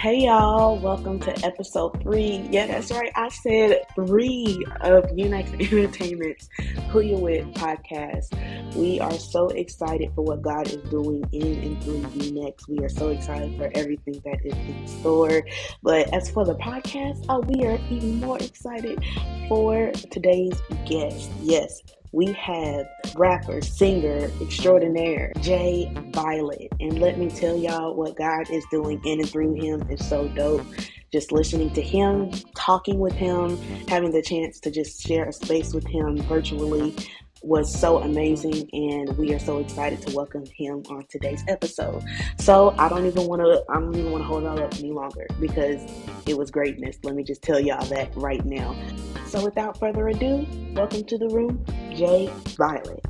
Hey y'all, welcome to episode 3. Yeah, that's right. I said 3 of Unix Entertainment's Who You With podcast. We are so excited for what God is doing in and through Unix. We are so excited for everything that is in store. But as for the podcast, we are even more excited for today's guest. Yes, we have rapper, singer extraordinaire, Jay Violet. And let me tell y'all, what God is doing in and through him is so dope. Just listening to him, talking with him, having the chance to just share a space with him virtually was so amazing, and we are so excited to welcome him on today's episode. So I don't even want to hold y'all up any longer because it was greatness. Let me just tell y'all that right now. So without further ado, welcome to the room, Jay Violet.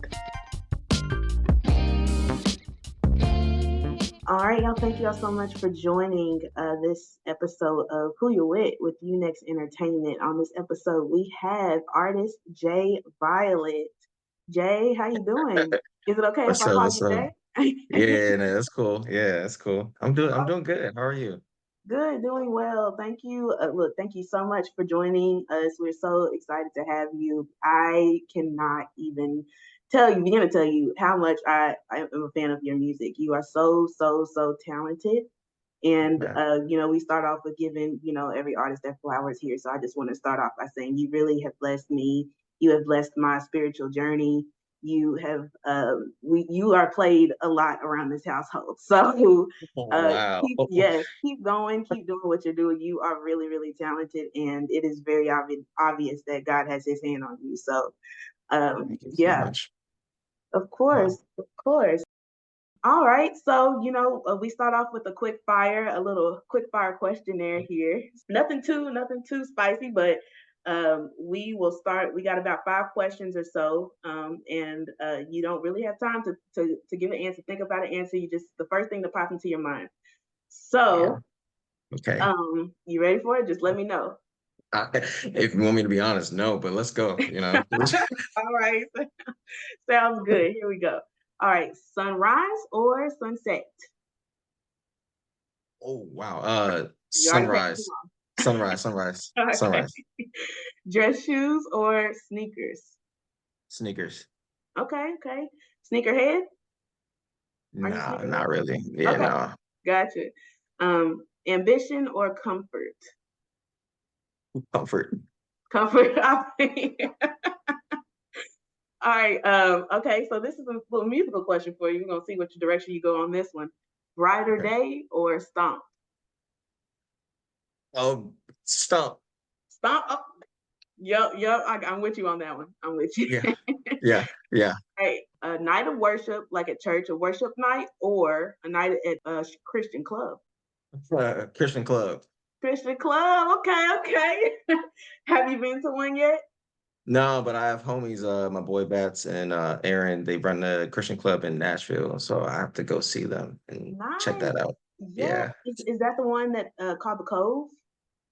All right, y'all. Thank y'all so much for joining this episode of Who You with Unix Entertainment. On this episode, we have artist Jay Violet. Jay, how you doing? Is it okay if What's I up? call What's you up? Jay? Yeah, no, that's cool. Yeah, that's cool. I'm doing good. How are you? Good, doing well. Thank you. Look, thank you so much for joining us. We're so excited to have you. I cannot even begin to tell you how much I am a fan of your music. You are so talented. And Man, we start off with giving, every artist their flowers here. So I just want to start off by saying you really have blessed me. You have blessed my spiritual journey. You have you are played a lot around this household. So wow. keep going, keep doing what you're doing. You are really, really talented, and it is very obvious that God has his hand on you. So Thank you so yeah, much. of Wow. course, of course. All right, so we start off with a little quick fire questionnaire here. Nothing too spicy, but we will start. We got about 5 questions or so, and you don't really have time to give an answer. Think about an answer. You just the first thing that pops into your mind. Yeah. So, Okay. you ready for it? Just let me know. If you want me to be honest, no, but let's go. All right, sounds good. Here we go. All right, sunrise or sunset? Oh, wow. You already paid too Sunrise. Sunrise, sunrise, long. Okay. sunrise. Dress shoes or sneakers? Sneakers. Okay, okay. Sneakerhead? Are you Nah, sneakerhead? not really. Yeah, Okay, no. gotcha. Ambition or comfort? Comfort. Comfort. All right. Okay, so this is a little musical question for you. We're gonna see which direction you go on this one. Brighter Okay. day or stomp? Oh, stop. Stomp. Oh, yep. I'm with you on that one. I'm with you. Yeah. Yeah. Yeah. Hey, a night of worship, like at church, a worship night, or a night at a Christian club. Christian club. Christian club. Okay, okay. Have you been to one yet? No, but I have homies, my boy Bats and Aaron, they run the Christian club in Nashville, so I have to go see them and check Nice. that out. Yeah. Yeah. Is that the one that called the Cove?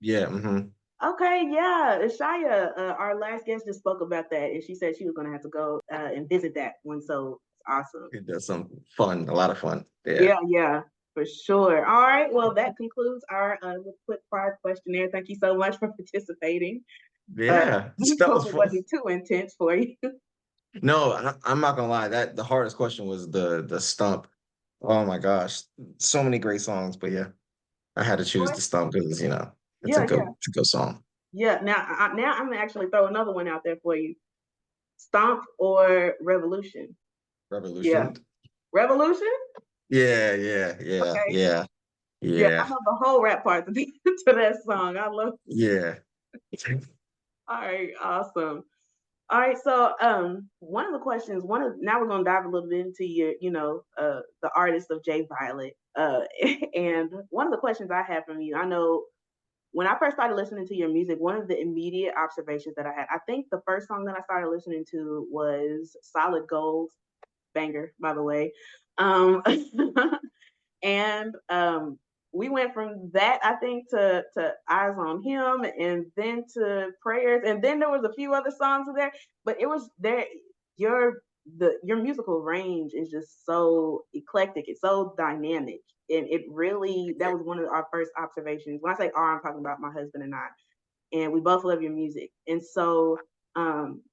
Yeah, hmm. Okay, yeah. Shia, our last guest just spoke about that, and she said she was going to have to go and visit that one. So it's awesome. It does some fun, a lot of fun. Yeah. Yeah, yeah, for sure. All right. Well, that concludes our quick fire questionnaire. Thank you so much for participating. Uh, Yeah. I That hope was it fun. wasn't too intense for you. No, I'm not gonna lie. That the hardest question was the stump. Oh my gosh. So many great songs, but yeah, I had to choose the stump because it's a Yeah, yeah, good song. yeah. Now I'm gonna actually throw another one out there for you. Stomp or Revolution? Yeah, Revolution. Revolution. Yeah, yeah, yeah, Okay. yeah, Yeah, I yeah, know the whole rap part to, to that song. I love. yeah. All right, awesome. All right, so one of the questions, now we're gonna dive a little bit into your, the artist of Jay Violet. And one of the questions I have from you, I know when I first started listening to your music, one of the immediate observations that I had, I think the first song that I started listening to was Solid Gold, banger, by the way. Um, and we went from that, I think, to Eyes on Him, and then to Prayers, and then there was a few other songs in there, but it was there. Your the your musical range is just so eclectic. It's so dynamic, and it really that was one of our first observations. When I say "our," I'm talking about my husband and I, and we both love your music. And so,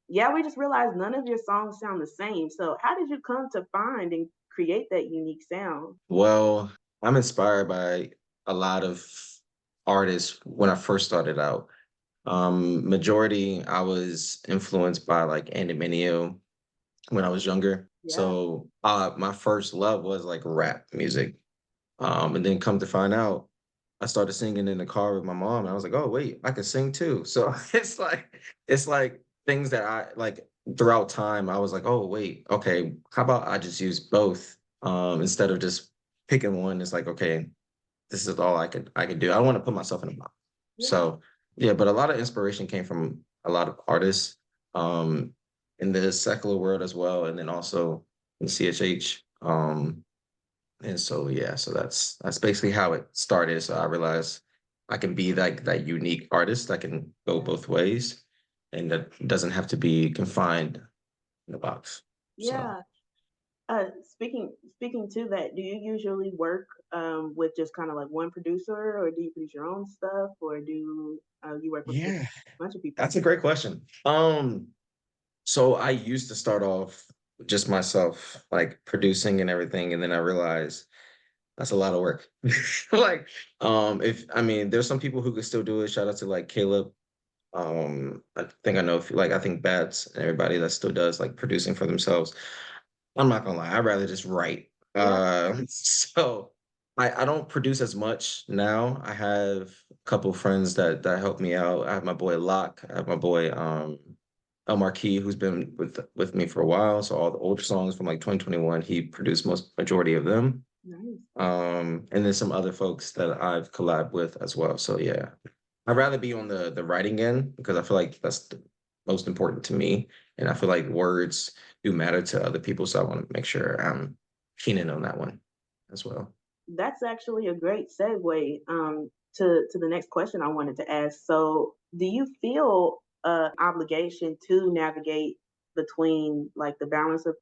yeah, we just realized none of your songs sound the same. So, how did you come to find and create that unique sound? Well, I'm inspired by a lot of artists when I first started out. Majority I was influenced by like Andy Mineo when I was younger. Yeah, So my first love was like rap music. And then come to find out, I started singing in the car with my mom, and I was like, "Oh, wait, I can sing too." So it's like things that I like throughout time. I was like, "Oh, wait, okay, how about I just use both instead of just picking one?" It's like, okay, this is all I could do. I don't want to put myself in a box. yeah, So yeah, but a lot of inspiration came from a lot of artists um, in the secular world as well, and then also in CHH. And so yeah, so that's basically how it started. So I realized I can be like that unique artist that can go yeah, both ways, and that doesn't have to be confined in a box. So yeah. Speaking to that, do you usually work with just kind of like one producer, or do you produce your own stuff, or do you work with just yeah, a bunch of people? that's a great question. So I used to start off just myself, like producing and everything, and then I realized that's a lot of work. Like, if I mean, there's some people who could still do it. Shout out to like Caleb. I think I know if like I think Bats and everybody that still does like producing for themselves. I'm not gonna lie, I'd rather just write. Yeah, So I don't produce as much now. I have a couple friends that help me out. I have my boy Locke. I have my boy El Marquis, who's been with me for a while. So all the older songs from like 2021, he produced most majority of them. nice. And then some other folks that I've collabed with as well. So yeah, I'd rather be on the writing end because I feel like that's the most important to me, and I feel like words do matter to other people. So I want to make sure I'm keen in on that one as well. That's actually a great segue to the next question I wanted to ask. So, do you feel obligation to navigate between like the balance of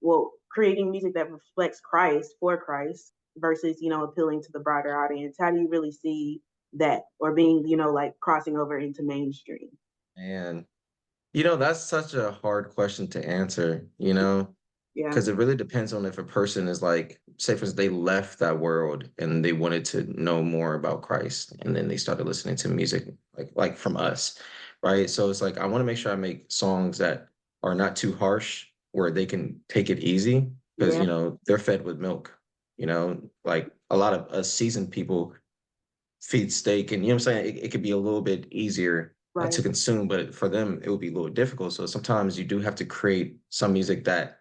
creating music that reflects Christ for Christ versus appealing to the broader audience? How do you really see that, or being like crossing over into mainstream? And that's such a hard question to answer. Yeah, Because it really depends on if a person is like, say for instance, they left that world and they wanted to know more about Christ, and then they started listening to music like from us, right? So it's like I want to make sure I make songs that are not too harsh, where they can take it easy, because yeah, they're fed with milk. Like a lot of us seasoned people feed steak, and you know what I'm saying. It could be a little bit easier to right, consume, but for them it would be a little difficult. So sometimes you do have to create some music that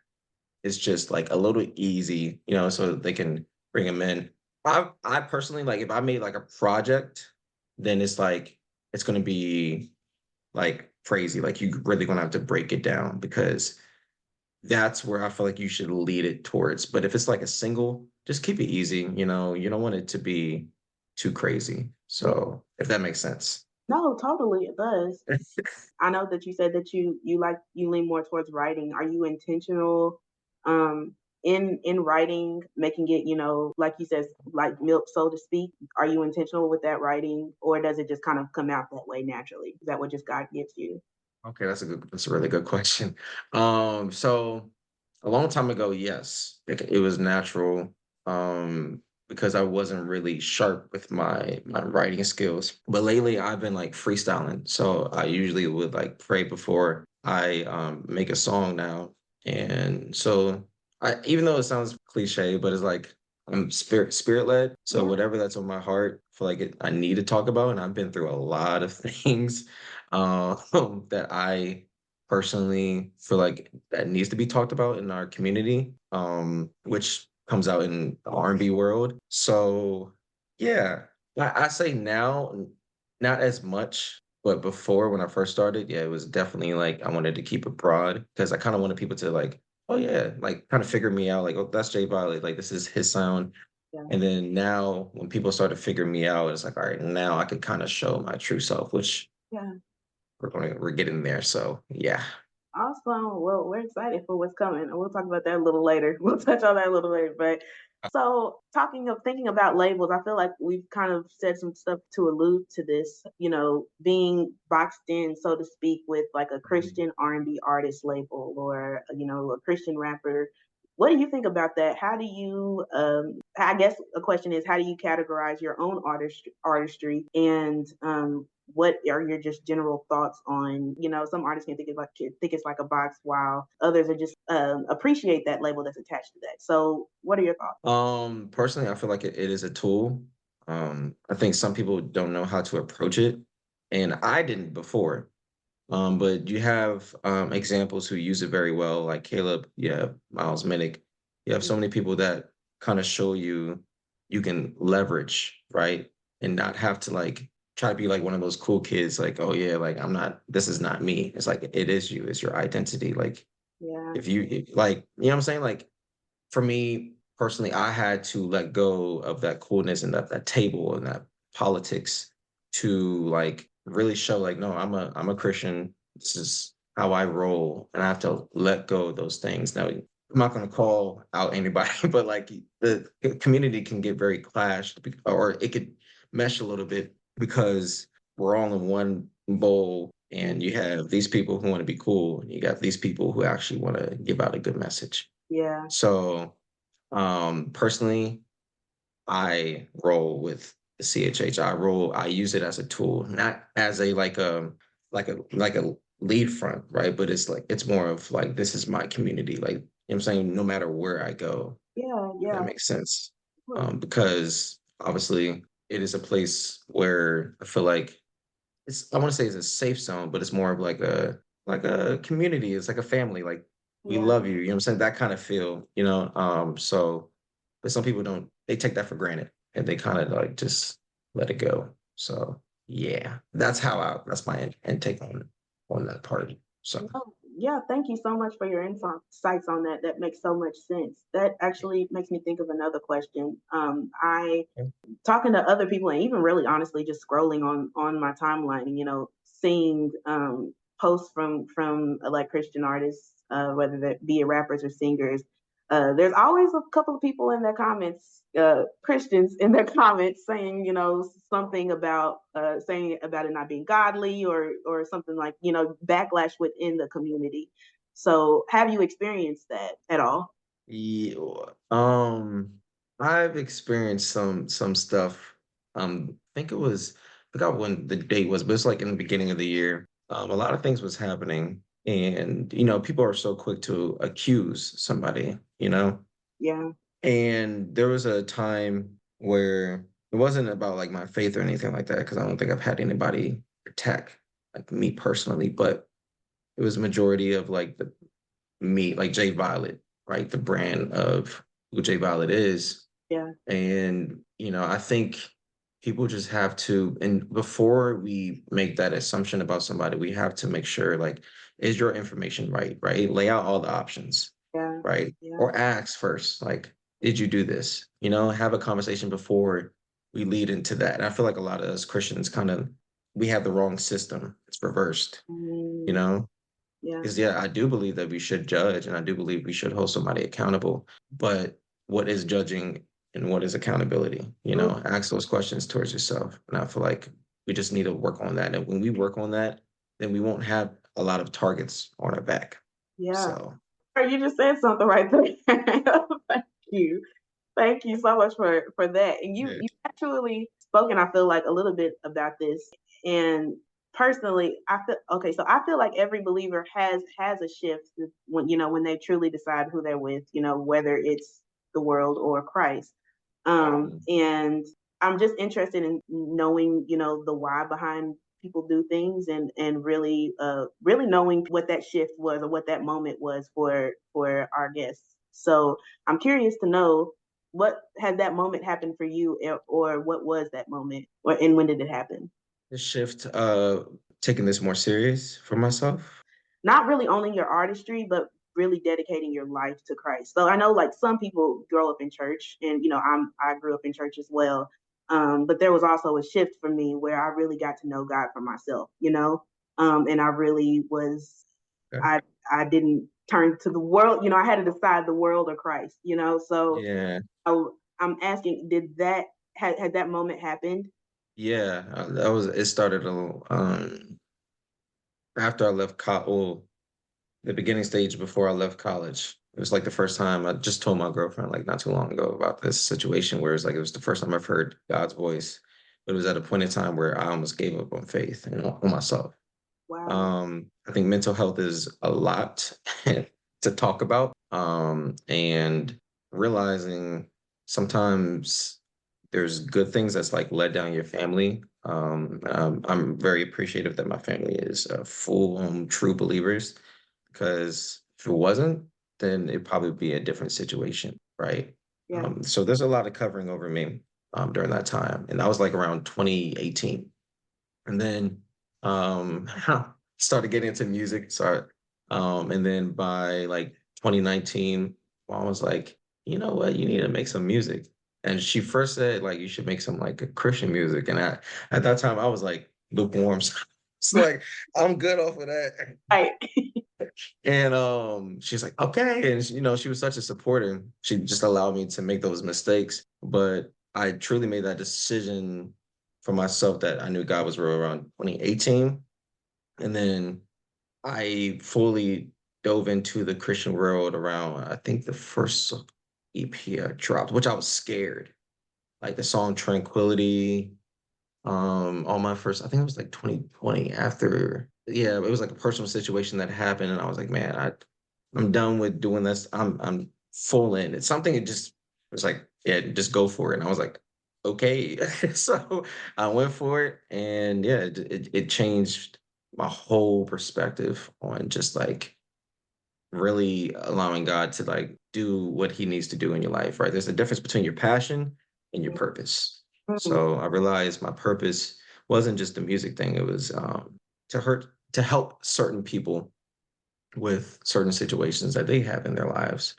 it's just like a little easy, so they can bring them in. I personally like if I made like a project, then it's like it's gonna be like crazy. Like you really gonna have to break it down because that's where I feel like you should lead it towards. But if it's like a single, just keep it easy. You don't want it to be too crazy. yeah. So if that makes sense. No, totally, it does. I know that you said that you lean more towards writing. Are you intentional in writing, making it, like you said, like milk, so to speak? Are you intentional with that writing, or does it just kind of come out that way naturally? Is that what just God gives you? Okay, that's a really good question. So a long time ago, yes, it was natural, because I wasn't really sharp with my writing skills. But lately, I've been like freestyling. So I usually would like pray before I make a song now, and so I even though it sounds cliche, but it's like I'm spirit led. So Yeah, whatever that's on my heart, I feel like I need to talk about, and I've been through a lot of things that I personally feel like that needs to be talked about in our community, which comes out in the R&B world. So yeah, I say now, not as much, but before when I first started, yeah, it was definitely like I wanted to keep it broad because I kind of wanted people to like, oh yeah, like kind of figure me out, like, oh, that's Jay Violet, like this is his sound. yeah, And then now when people started figuring me out, it's like, all right, now I could kind of show my true self, which yeah. we're getting there. So yeah. Awesome. Well, we're excited for what's coming, and we'll talk about that a little later. We'll touch on that a little later. But so, thinking about labels, I feel like we've kind of said some stuff to allude to this. Being boxed in, so to speak, with like a Mhm. Christian R&B artist label, or a Christian rapper. What do you think about that? How do you? I guess a question is, how do you categorize your own artistry, and what are your just general thoughts on, some artists can think it's like a box, while others are just appreciate that label that's attached to that. So what are your thoughts? Personally, I feel like it is a tool. I think some people don't know how to approach it, and I didn't before. But you have examples who use it very well, like Caleb, you have Miles Minnick. You have so many people that kind of show you can leverage, right? And not have to like try to be like one of those cool kids, like, oh yeah, like I'm not, this is not me. It's like it is you, it's your identity. Like Yeah. like, you know what I'm saying? Like for me personally, I had to let go of that coolness and that table and that politics to like really show like, no, I'm a Christian. This is how I roll, and I have to let go of those things. Now, I'm not going to call out anybody, but like the community can get very clashed, or it could mesh a little bit because we're all in one bowl, and you have these people who want to be cool, and you got these people who actually want to give out a good message. Yeah. So, personally, I roll with the CHH. I use it as a tool, not as a like a lead front, right? But it's like it's more of like this is my community. Like, you know what I'm saying? No matter where I go, Yeah. if that Yeah. makes sense. Cool. Because obviously it is a place where I feel like I want to say it's a safe zone, but it's more of like a community. It's like a family. Like we Yeah. love you. You know what I'm saying? That kind of feel, you know. So but some people don't, they take that for granted and they kind of like just let it go. So yeah, that's my intake on that part. So No, yeah, thank you so much for your insights on that. That makes so much sense. That actually makes me think of another question. I talking to other people, and even really honestly just scrolling on my timeline, and seeing posts from like Christian artists, whether that be rappers or singers. There's always a couple of people in their comments, Christians in their comments, saying something about saying about it not being godly, or something like backlash within the community. So have you experienced that at all? yeah, I've experienced some stuff. I think it was, I forgot when the date was, but it's like in the beginning of the year. A lot of things was happening, and people are so quick to accuse somebody, Yeah. And there was a time where it wasn't about like my faith or anything like that, because I don't think I've had anybody attack like me personally, but it was a majority of like the me, like J Violet, right? The brand of who J Violet is. Yeah. And, I think people just have to, and before we make that assumption about somebody, we have to make sure like, is your information right? Right? Lay out all the options, Yeah. right? Yeah. Or ask first, like, did you do this? Have a conversation before we lead into that. And I feel like a lot of us Christians kind of we have the wrong system. It's reversed, you Mm, know? yeah. Because yeah, I do believe that we should judge and I do believe we should hold somebody accountable. But what is judging and what is accountability? Ask those questions towards yourself. And I feel like we just need to work on that. And when we work on that, then we won't have a lot of targets on our back. Yeah. So You just said something right there. Thank you. Thank you so much for that. And yeah. you actually spoken, I feel like, a little bit about this. And personally, I feel like every believer has a shift when they truly decide who they're with, whether it's the world or Christ. And I'm just interested in knowing, the why behind people do things, and really knowing what that shift was, or what that moment was for our guests. So I'm curious to know, what had that moment happened for you, or what was that moment, and when did it happen? The shift, taking this more serious for myself. Not really owning your artistry, but really dedicating your life to Christ. So I know, like, some people grow up in church, and I grew up in church as well. But there was also a shift for me where I really got to know God for myself, and I really was Okay. I didn't turn to the world. I had to decide the world or Christ. So Yeah. I, I'm asking, did that had that moment happened? Yeah, that was it started after I left well, the beginning stage before I left college. It was like the first time I just told my girlfriend like not too long ago about this situation where it's like it was the first time I've heard God's voice. But it was at a point in time where I almost gave up on faith and on myself. Wow. I think mental health is a lot to talk about. And realizing sometimes there's good things that's like led down your family. I'm very appreciative that my family is full true believers because if it wasn't, then it'd probably be a different situation, right? Yeah. So there's a lot of covering over me during that time, and that was like around 2018. And then started getting into music. And then by like 2019, mom was like, you know what, you need to make some music. And she first said like you should make some like a Christian music. And at that time I was like lukewarm. It's like I'm good off of that. Right. And she's like, okay. And she was such a supporter. She just allowed me to make those mistakes. But I truly made that decision for myself that I knew God was real around 2018. And then I fully dove into the Christian world around, I think the first EP I dropped, which I was scared. Like the song Tranquility, on my first, I think it was like 2020 after, yeah, it was like a personal situation that happened. And I was like, man, I'm done with doing this. I'm full in. It's something it just was like, yeah, just go for it. And I was like, okay. So I went for it. And yeah, it changed my whole perspective on just like really allowing God to like do what he needs to do in your life, right? There's a difference between your passion and your purpose. Mhm. So I realized my purpose wasn't just the music thing. It was to help certain people with certain situations that they have in their lives.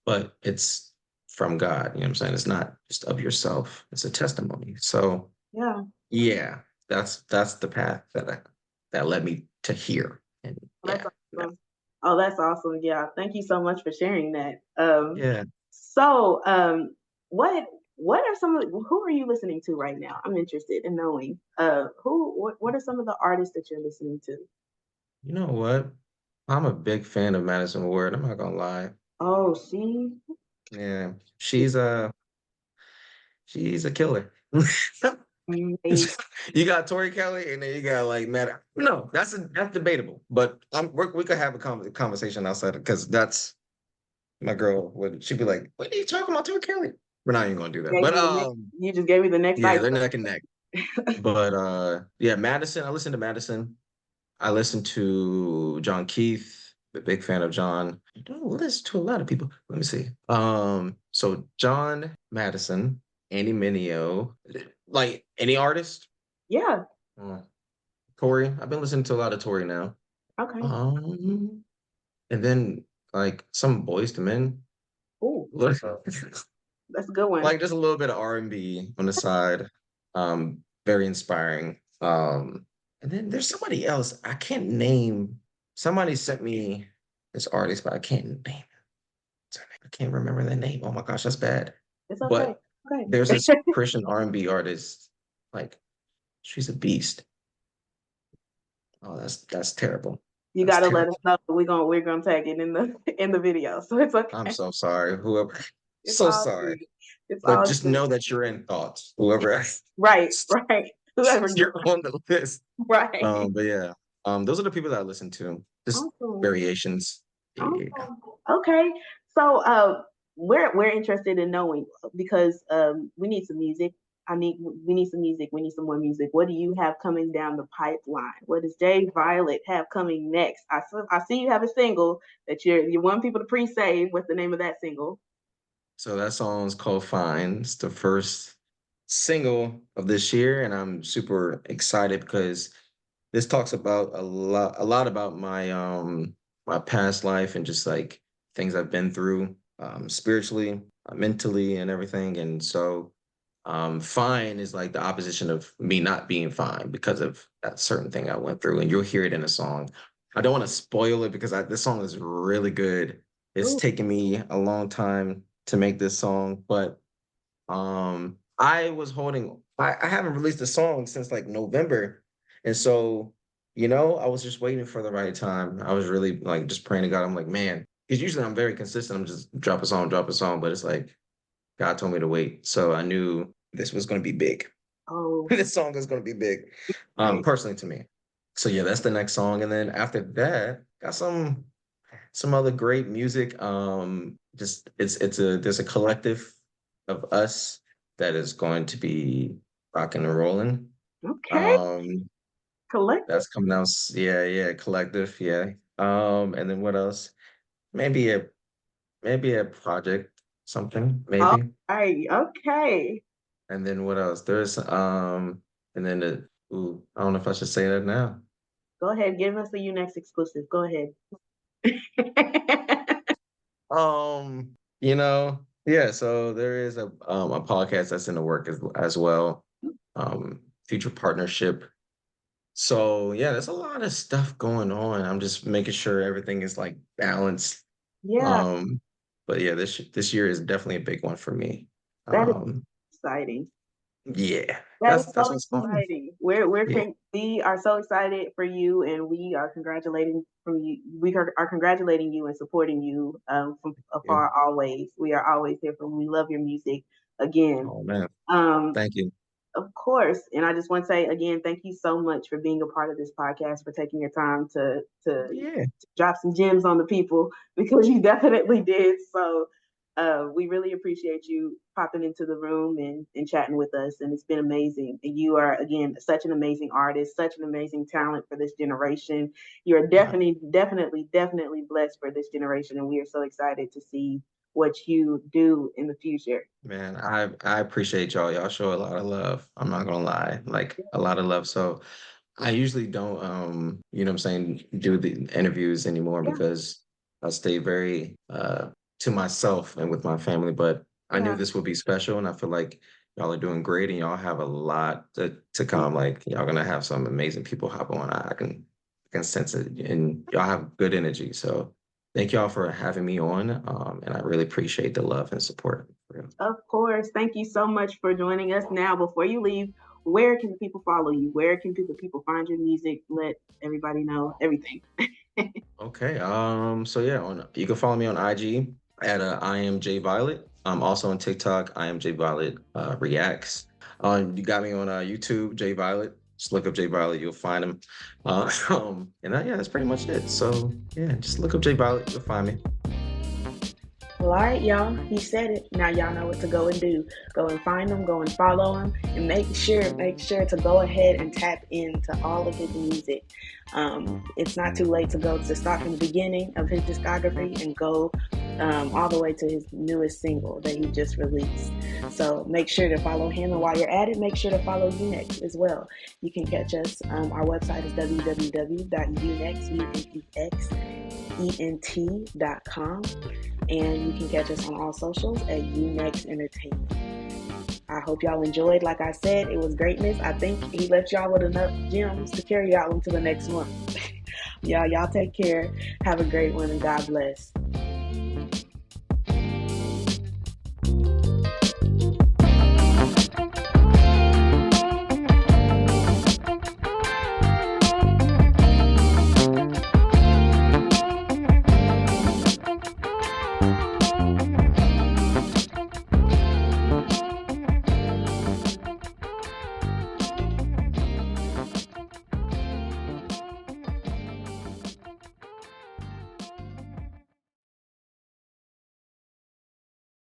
But it's from God, you know what I'm saying? It's not just of yourself. It's a testimony. So Yeah. yeah, that's the path that led me to here. And That's yeah. awesome. Oh, that's awesome. Yeah. Thank you so much for sharing that. Yeah. So, what are some of who are you listening to right now? I'm interested in knowing. What are some of the artists that you're listening to? You know what? I'm a big fan of Madison Ward. I'm not gonna lie. Oh, see, Yeah, she's a killer. amazing. You got Tori Kelly, and then you got like Matt. No, that's debatable. But we could have a conversation outside because that's my girl. Would she'd be like, "What are you talking about, Tori Kelly?" We're not even gonna do that. Gave But me the next, you just gave me the next yeah, item. they're neck and neck. But yeah, Madison. I listen to Madison. I listen to John Keith, a big fan of John. I don't listen to a lot of people. Let me see. So John Madison, Andy Mineo, like any artist. Yeah. Uh, Tori. I've been listening to a lot of Tori now. Okay. Um, and then like some Boys to Men. Oh, Like that's a good one. just a little bit of R&B on the side. Very inspiring. And then there's somebody else I can't name. Somebody sent me this artist, but I can't name it. I can't remember their name. Oh my gosh, that's bad. It's okay. But there's Okay. this Christian R&B artist, like she's a beast. Oh, that's terrible. You That's got to let us terrible. know. We're gonna tag it in the in the video, so it's I'm okay. so sorry. Whoever, It's so all sorry. good. It's But all just good. know that you're in thoughts. Whoever Right. Right. Whoever you you're on the list. right. But yeah, those are the people that I listen to. Just Awesome. variations. Yeah. Awesome. Okay. So we're interested in knowing because we need some music. We need some music. We need some more music. What do you have coming down the pipeline? What does Jay Violet have coming next? I see you have a single that you want people to pre-save. What's the name of that single? So that song's called Fine. It's the first single of this year, and I'm super excited because this talks about a lot about my past life and just like things I've been through spiritually, mentally, and everything. And so fine is like the opposition of me not being fine because of that certain thing I went through. And you'll hear it in a song. I don't want to spoil it because this song is really good. It's Ooh, taken me a long time to make this song, but I was holding I haven't released a song since like November. And so, I was just waiting for the right time. I was really like just praying to God. I'm like, man, because usually I'm very consistent. I'm just drop a song, but it's like God told me to wait. So I knew this was gonna be big. oh, This song is gonna be big, right. personally to me. So yeah, that's the next song. And then after that, got some other great music. Just it's a there's a collective of us that is going to be rocking and rolling. Okay. Um, Collective. that's coming out. Yeah, yeah, collective. Yeah. And then what else? Maybe a maybe a project, something, All maybe. right. Okay. And then what else? And then I don't know if I should say that now. Go ahead. Give us the Unext exclusive. Go ahead. Yeah, so there is a podcast that's in the work as well. Future partnership. So yeah, there's a lot of stuff going on. I'm just making sure everything is like balanced. Yeah, Um, but yeah, this year is definitely a big one for me. that is Um, exciting. yeah, That is that's so what's going on. exciting. Yeah, We are so excited for you, and we are congratulating from you. We are congratulating you and supporting you from yeah. afar always. We are always here for you. We love your music again. Oh man, Um, thank you. Of course. And I just want to say again, thank you so much for being a part of this podcast, for taking your time Yeah, to drop some gems on the people because you definitely did. So we really appreciate you popping into the room and chatting with us. And it's been amazing. And you are, again, such an amazing artist, such an amazing talent for this generation. You are uh, definitely blessed for this generation. And we are so excited to see what you do in the future. man, I appreciate y'all. Y'all show a lot of love. I'm not gonna lie, like a lot of love. So I usually don't, what I'm saying, do the interviews anymore Yeah, because I stay very to myself and with my family. But I knew yeah. this would be special, and I feel like y'all are doing great, and y'all have a lot to come. Like y'all gonna have some amazing people hop on. I can sense it, and y'all have good energy. So thank y'all for having me on, and I really appreciate the love and support. For real. Of course. Thank you so much for joining us. Now, before you leave, where can people follow you? Where can people find your music? Let everybody know everything. Okay. So yeah, on you can follow me on IG at I am J Violet. I'm also on TikTok. I am J Violet reacts. You got me on YouTube, J Violet. Just look up J Violet, you'll find him. And yeah, that's pretty much it. So yeah, just look up J Violet, you'll find me. Well, all right, y'all. He said it. Now y'all know what to go and do. Go and find him. Go and follow him, and make sure to go ahead and tap into all of his music. It's not too late to go to start from the beginning of his discography and go all the way to his newest single that he just released. So make sure to follow him, and while you're at it, make sure to follow Unext as well. You can catch us. Our website is www.unexent.com, and you can catch us on all socials at Unext Entertainment. I hope y'all enjoyed. Like I said, it was greatness. I think he left y'all with enough gems to carry y'all into the next month. Y'all take care. Have a great one, and God bless.